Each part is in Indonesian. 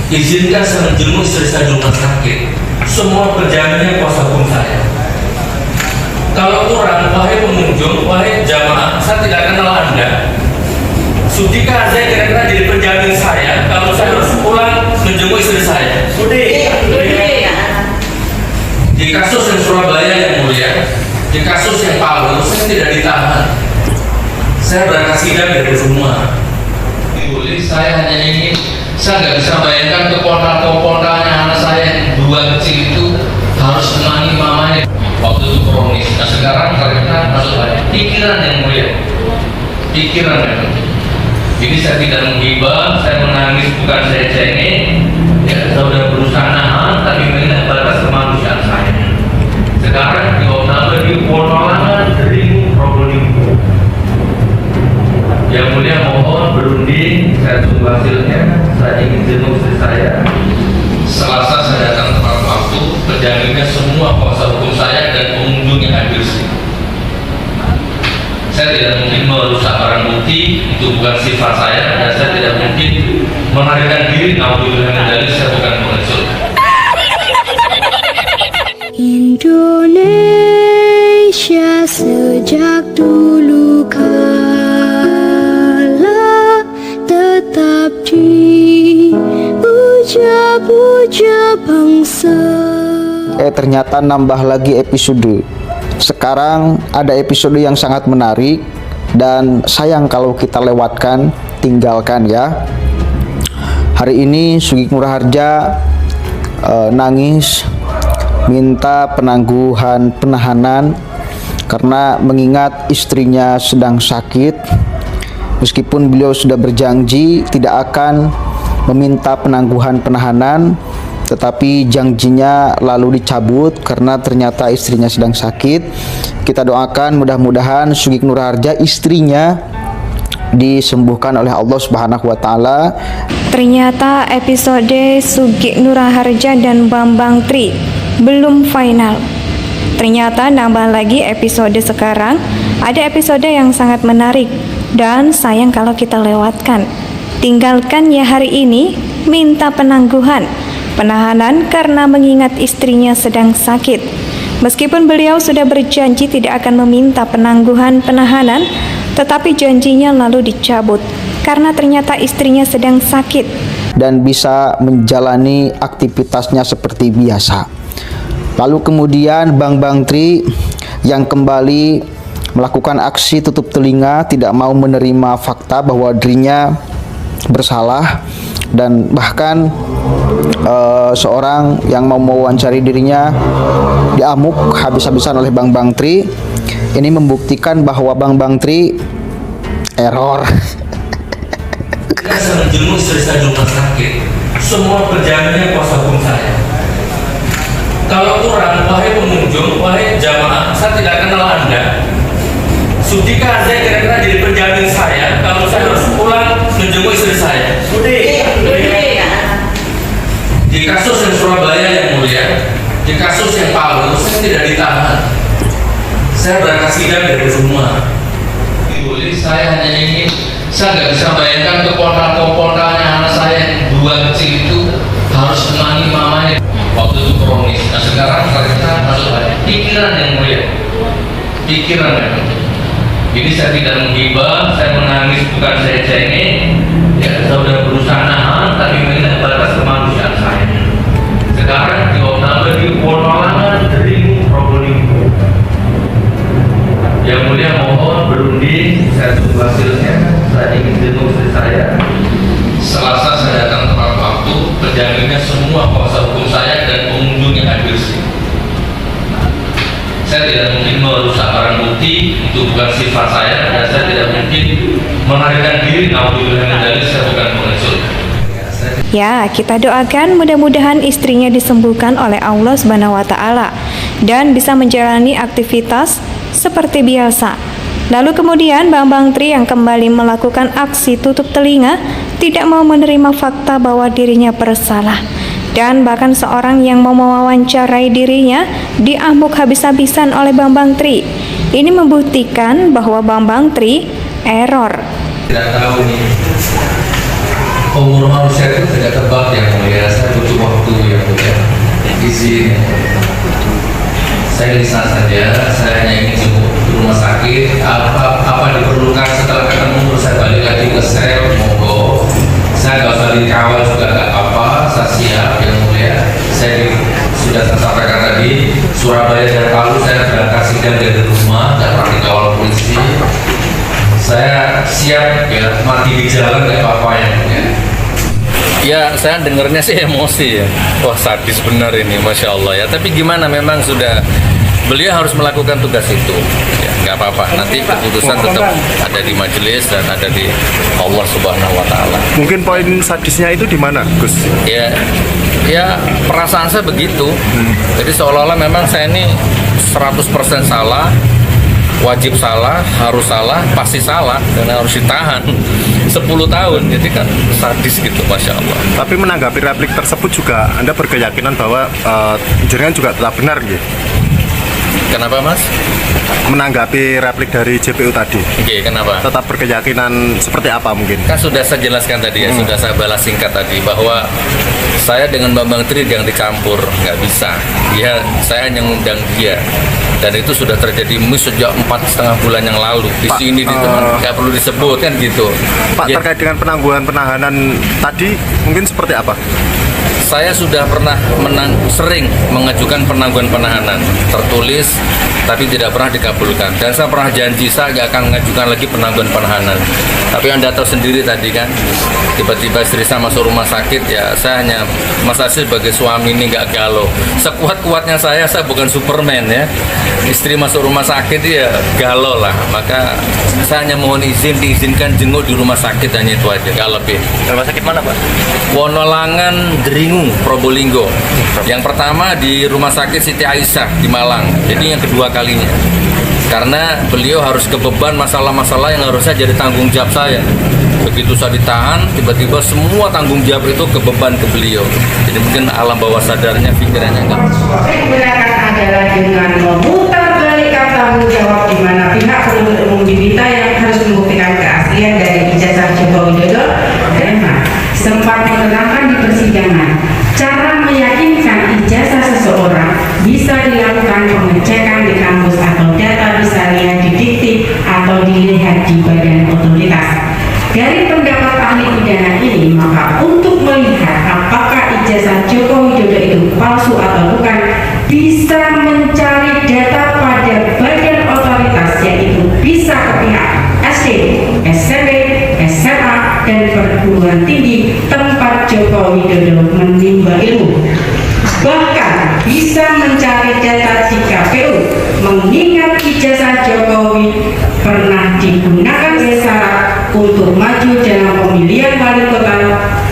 izinkan saya menjenguk istri saya di rumah sakit. Semua penjaminnya kuasa hukum saya. Kalau kurang, wahai pengunjung, wahai jamaah, saya tidak kenal Anda. Sudikah Anda kira-kira jadi penjamin saya kalau saya harus pulang menjenguk istri saya? Sudi. Di kasus yang Surabaya yang mulia, di kasus yang Palu, saya tidak ditahan. Saya berangkat sidang dari semua. Saya hanya ingin, saya nggak bisa bayangkan kepondak-kepondaknya anak saya yang dua kecil itu harus menemani mamanya waktu itu kronis. Nah sekarang ternyata masuk pikiran yang mulia, pikiran yang mulia. Ini saya tidak menghibah, saya menangis bukan saya cengeng. Ya, saya sudah berusaha nahan, tapi mengingat batas kemanusiaan saya. Sekarang ditambah di potongan dari Probolinggo. Yang mulia mohon berunding, saya tunggu hasilnya. Saya ingin jenguk istri saya. Selasa saya datang tepat waktu, penjaminnya semua kuasa hukum saya dan pengunjung yang hadir sini. Saya tidak mungkin merusak barang bukti, itu bukan sifat saya, dan saya tidak mungkin melarikan diri. Naudzubillah min dzalik, saya bukan pengecut. Indonesia sejak dulu kala tetap dipuja-puja bangsa. Ternyata nambah lagi episode. Sekarang ada episode yang sangat menarik dan sayang kalau kita lewatkan, tinggalkan ya. Hari ini Sugeng Ngurah Harja nangis minta penangguhan penahanan karena mengingat istrinya sedang sakit. Meskipun beliau sudah berjanji tidak akan meminta penangguhan penahanan, tetapi janjinya lalu dicabut karena ternyata istrinya sedang sakit. Kita doakan mudah-mudahan Sugeng Ngurah Harja istrinya disembuhkan oleh Allah Subhanahu wa taala. Ternyata episode Sugeng Ngurah Harja dan Bambang Tri belum final. Ternyata nambah lagi episode sekarang. Ada episode yang sangat menarik dan sayang kalau kita lewatkan. Tinggalkan ya hari ini, minta penangguhan penahanan karena mengingat istrinya sedang sakit. Meskipun beliau sudah berjanji tidak akan meminta penangguhan penahanan, tetapi janjinya lalu dicabut karena ternyata istrinya sedang sakit dan bisa menjalani aktivitasnya seperti biasa. Lalu kemudian Bang Tri yang kembali melakukan aksi tutup telinga, tidak mau menerima fakta bahwa dirinya bersalah, dan bahkan seorang yang mau mewawancari dirinya diamuk habis-habisan oleh Bang Tri. Ini membuktikan bahwa Bang Tri error. Saya menjenguk istri saya di rumah sakit. Semua penjaminnya kuasa hukum saya. Kalau kurang, wahai pengunjung, wahai jamaah, saya tidak kenal Anda. Sudikah Anda kira-kira jadi penjamin saya kalau saya harus pulang menjenguk istri saya? Sudi. Di kasus yang Surabaya yang mulia, di kasus yang Palu, saya tidak ditahan. Saya berangkat sidang dari semua. Saya hanya ingin, saya nggak bisa bayangkan kepondak-kepondaknya anak saya yang dua kecil itu harus menemani mamanya waktu itu kronis. Nah sekarang ternyata masuk pikiran yang mulia, pikiran yang mulia. Ini saya tidak menghibah, saya menangis bukan saya cengeng. Ya, saya sudah berusaha nahan, tapi mengingat batas kemanusiaan saya. Sekarang ditambah di potongan dari Probolinggo. Yang mulia mohon berunding, saya tunggu hasilnya. Saya ingin jenguk istri saya. Selasa saya datang tepat waktu, penjaminnya semua kuasa hukum saya dan pengunjung yang hadir sini. Saya tidak mungkin merusak barang bukti, itu bukan sifat saya, dan saya tidak mungkin melarikan diri. Naudzubillah min dzalik, saya bukan pengecut. Ya, kita doakan mudah-mudahan istrinya disembuhkan oleh Allah Subhanahu wa taala dan bisa menjalani aktivitas seperti biasa. Lalu kemudian Bambang Tri yang kembali melakukan aksi tutup telinga, tidak mau menerima fakta bahwa dirinya bersalah. Dan bahkan seorang yang mau mewawancarai dirinya diamuk habis-habisan oleh Bambang Tri. Ini membuktikan bahwa Bambang Tri error. Tidak tahu nih, umur manusia itu tidak tebak yang mulia. butuh waktu yang mulia. Izin. Saya lisan saja, saya hanya ingin jemput ke rumah sakit. Apa diperlukan setelah ketemu terus saya balik lagi ke sel, monggo. Saya nggak usah dikawal juga nggak apa-apa, saya siap yang mulia. Saya sudah saya sampaikan tadi, Surabaya dan Palu saya berangkat sidang dari rumah, nggak pernah dikawal polisi. Saya siap ya, mati di jalan nggak apa-apa yang mulia. Ya, saya dengarnya sih emosi ya. Wah, sadis benar ini, Masya Allah ya. Tapi gimana, memang sudah beliau harus melakukan tugas itu. Ya, nggak apa-apa. Nanti keputusan tetap ada di majelis dan ada di Allah Subhanahu Wa Taala. Mungkin poin sadisnya itu di mana, Gus? Ya, perasaan saya begitu. Jadi seolah-olah memang saya ini 100% salah. Wajib salah, harus salah, pasti salah, dan harus ditahan 10 tahun. Jadi kan sadis gitu, Masya Allah. Tapi menanggapi replik tersebut juga Anda berkeyakinan bahwa jenengan juga tetap benar gitu. Kenapa, Mas? Menanggapi replik dari JPU tadi. Oke, kenapa? Tetap berkeyakinan seperti apa mungkin? Kan sudah saya jelaskan tadi ya, sudah saya balas singkat tadi bahwa saya dengan Bambang Tri yang dicampur, nggak bisa. Saya hanya ngundang dia. Dan itu sudah terjadi sejak 4,5 bulan yang lalu. Di Pak, sini di teman nggak perlu disebut kan gitu. Pak, Ya, terkait dengan penangguhan penahanan tadi mungkin seperti apa? saya sudah pernah sering mengajukan penangguhan penahanan tertulis, tapi tidak pernah dikabulkan. Dan saya pernah janji saya nggak akan mengajukan lagi penangguhan penahanan. Tapi Anda tahu sendiri tadi kan, tiba-tiba istri saya masuk rumah sakit, ya saya hanya, Mas Asil sebagai suami ini nggak galau. Sekuat-kuatnya saya bukan Superman ya. Istri masuk rumah sakit ya galau lah. Maka saya hanya mohon izin, diizinkan jenguk di rumah sakit, hanya itu aja, nggak lebih. Rumah sakit mana, Pak? Wonolangan, Deringu, Probolinggo. Yang pertama di Rumah Sakit Siti Aisyah di Malang. Jadi yang kedua kalinya. Karena beliau harus kebeban masalah-masalah yang harusnya jadi tanggung jawab saya. Begitu saya ditahan, tiba-tiba semua tanggung jawab itu kebeban ke beliau. Jadi mungkin alam bawah sadarnya, pikirannya enggak. Digunakan adalah dengan memutarbalikkan tanggung jawab di mana pihak penuntut umum diminta yang harus membuktikan keaslian dari ijazah Joko Widodo dan sempat menerangkan di persidangan cara meyakinkan ijazah seseorang bisa dilakukan pengecekan di kampus atau data bisa lihat di dikti atau dilihat di badan otoritas. Dari pendapat ahli pidana ini, maka untuk melihat apakah ijazah Joko Widodo itu palsu atau bukan, bisa mencari data pada badan otoritas, yaitu bisa ke pihak SD, SMP, SMA, dan perguruan tinggi tempat Joko Widodo menimba ilmu. Bahkan bisa mencari data di KPU, mengingat ijazah Jokowi pernah digunakan sebagai syarat untuk maju dalam pemilihan wali kota,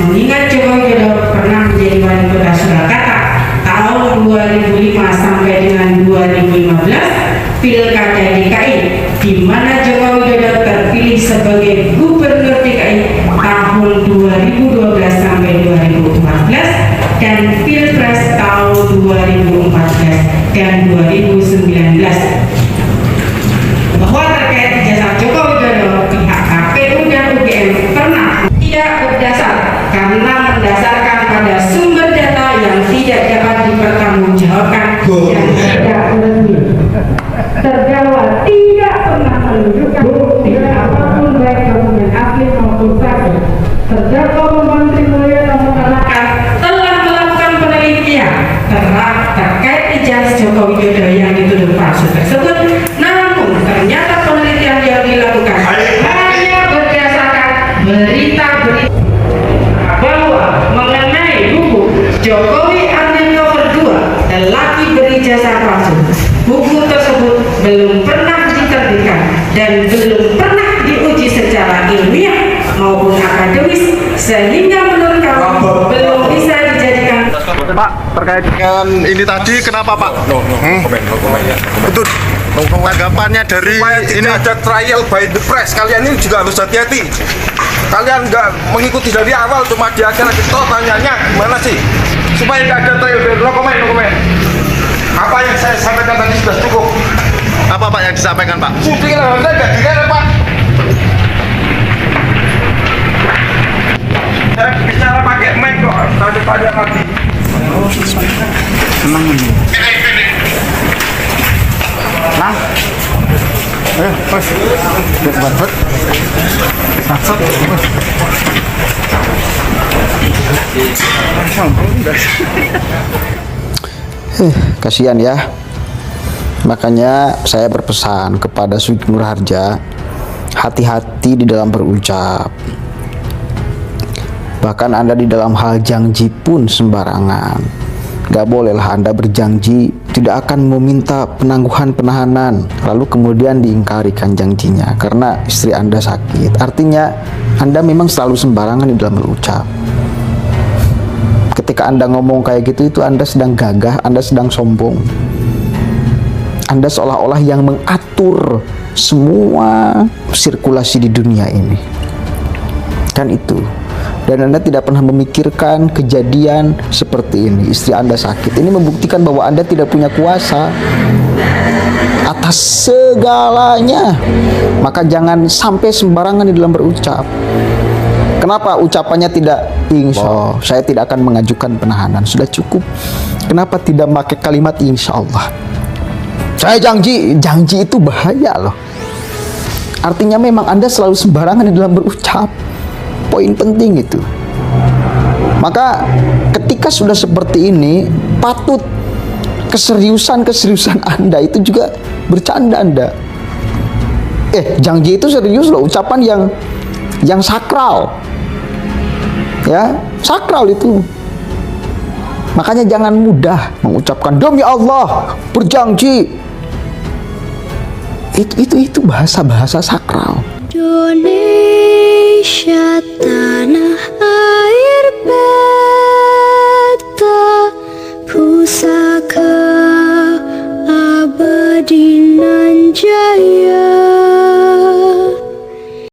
mengingat Joko Widodo pernah menjadi wali kota Surakarta tahun 2005 sampai dengan 2015, Pilkada DKI, di mana Joko Widodo terpilih sebagai Gubernur DKI tahun 2012 sampai 2014, dan Pilpres tahun 2014 dan 2019. Bahwa terkait ijazah Joko Widodo, pihak KPU dan UGM pernah tidak berdasar karena mendasarkan pada sumber data yang tidak dapat dipertanggungjawabkan dan tidak resmi. Terdakwa tidak pernah menunjukkan bukti apapun baik dokumen asli maupun palsu. Terdakwa Menteri Mulyana mengatakan telah melakukan penelitian terkait ijazah Joko Widodo yang dituduh palsu tersebut, namun ternyata penelitian yang dilakukan hanya berdasarkan berita-berita bahwa mengenai buku Jokowi Ambil Nomor 2 lelaki berijazah palsu. Buku tersebut belum pernah diterbitkan dan belum pernah diuji secara ilmiah maupun akademis, sehingga menurut kami belum bisa dijadikan. Pak, terkait dengan ini tadi kenapa, Pak? Betul. Tanggapannya dari ini ada trial by the press. Kalian ini juga harus hati-hati. Kalian nggak mengikuti dari awal, cuma di akhir toh tanyanya gimana sih? Supaya nggak ada trial by no comment. Apa yang saya sampaikan tadi sudah cukup. apa, Pak, yang disampaikan, Pak? Syuting lah, Anda nggak dengar, Pak. Saya bicara pakai mic kok, tanya lagi. Senang ini. Nah, ayo, bos. Bet. Sat. Kasihan ya. Makanya saya berpesan kepada Sugik Nurharja, hati-hati di dalam berucap. Bahkan Anda di dalam hal janji pun sembarangan. Gak bolehlah Anda berjanji tidak akan meminta penangguhan penahanan, lalu kemudian diingkarikan janjinya karena istri Anda sakit. Artinya Anda memang selalu sembarangan di dalam berucap. Ketika Anda ngomong kayak gitu, itu Anda sedang gagah, Anda sedang sombong. Anda seolah-olah yang mengatur semua sirkulasi di dunia ini. Kan itu. Dan Anda tidak pernah memikirkan kejadian seperti ini. Istri Anda sakit. Ini membuktikan bahwa Anda tidak punya kuasa atas segalanya. Maka jangan sampai sembarangan di dalam berucap. Kenapa ucapannya tidak insya Allah, saya tidak akan mengajukan penahanan? Sudah cukup. Kenapa tidak pakai kalimat insya Allah? Saya janji itu bahaya loh. Artinya memang Anda selalu sembarangan di dalam berucap. Poin penting itu. Maka ketika sudah seperti ini, patut keseriusan Anda itu juga bercanda Anda. Janji itu serius loh, ucapan yang sakral. Ya, sakral itu. Makanya jangan mudah mengucapkan demi Allah berjanji. Itu bahasa sakral. Indonesia tanah air beta, pusaka abadi nan jaya.